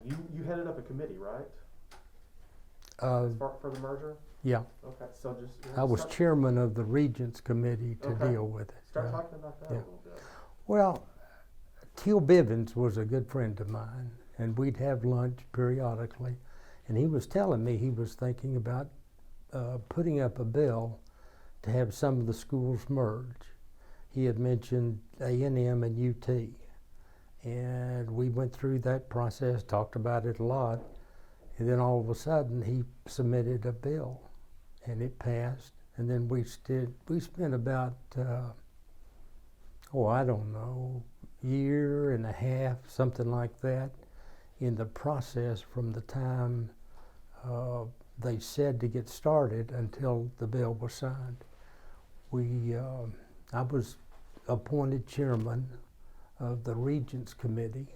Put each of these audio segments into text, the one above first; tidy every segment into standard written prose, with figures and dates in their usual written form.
You headed up a committee, right? Uh, For the merger? yeah, Okay, so just. I was start, chairman of the Regents Committee to Okay. deal with it. Start talking about that a yeah. little bit. Well, Teal Bivens was a good friend of mine, and we'd have lunch periodically. And he was telling me he was thinking about putting up a bill to have some of the schools merge. He had mentioned A&M and UT. And we went through that process, talked about it a lot. And then all of a sudden, he submitted a bill, and it passed. And then we spent about, I don't know, year and a half, something like that, in the process from the time they said to get started until the bill was signed. I was appointed chairman of the Regents Committee,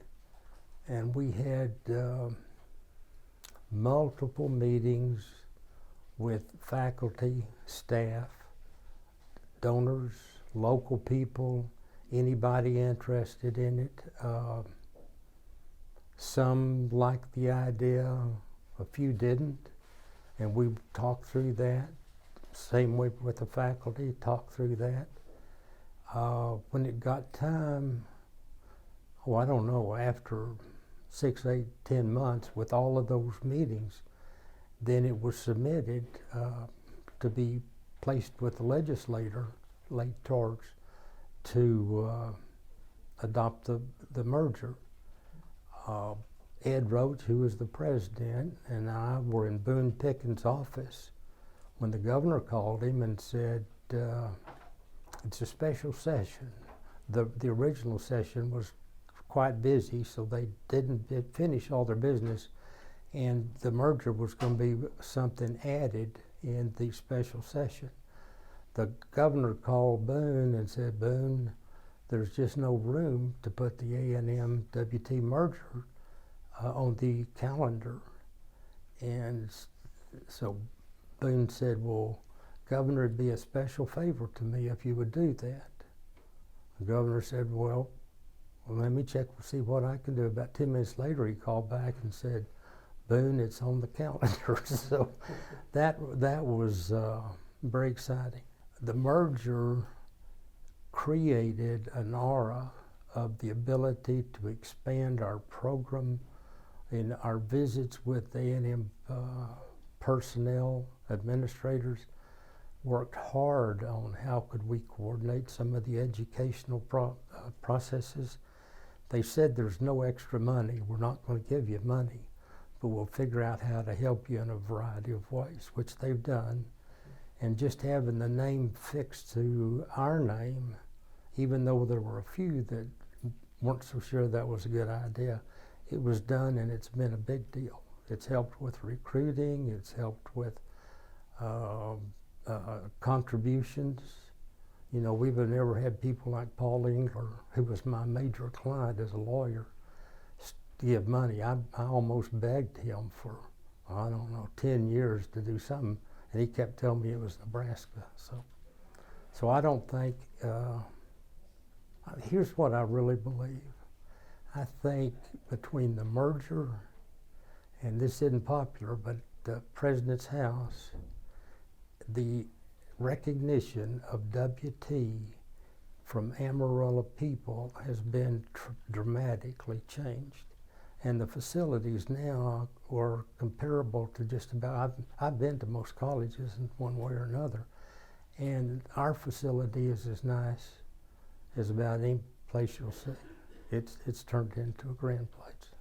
and we had multiple meetings with faculty, staff, donors, local people, anybody interested in it. Some liked the idea, a few didn't, and we talked through that. Same way with the faculty, talked through that. When it got time, I don't know, after 6, 8, 10 months with all of those meetings, then it was submitted to be placed with the legislators to adopt the merger. Ed Roach, who was the president, and I were in Boone Pickens' office when the governor called him and said, it's a special session. The original session was quite busy, so they didn't finish all their business, and the merger was going to be something added in the special session. The governor called Boone and said, Boone, there's just no room to put the A&M WT merger on the calendar. And so Boone said, well, Governor, it'd be a special favor to me if you would do that. The governor said, well, let me check and see what I can do. About 10 minutes later, he called back and said, Boone, it's on the calendar. So that was very exciting. The merger created an aura of the ability to expand our program in our visits with A&M personnel, administrators. Worked hard on how could we coordinate some of the educational processes. They said there's no extra money. We're not going to give you money, but we'll figure out how to help you in a variety of ways, which they've done. And just having the name fixed to our name, even though there were a few that weren't so sure that was a good idea, it was done, and it's been a big deal. It's helped with recruiting. It's helped with contributions. You know, we've never had people like Paul Engler, who was my major client as a lawyer, give money. I almost begged him for, I don't know, 10 years to do something, and he kept telling me it was Nebraska. So I don't think, here's what I really believe. I think between the merger, and this isn't popular, but the President's House, the recognition of WT from Amarillo people has been dramatically changed. And the facilities now are comparable to just about, I've been to most colleges in one way or another, and our facility is as nice as about any place you'll see. It's turned into a grand place.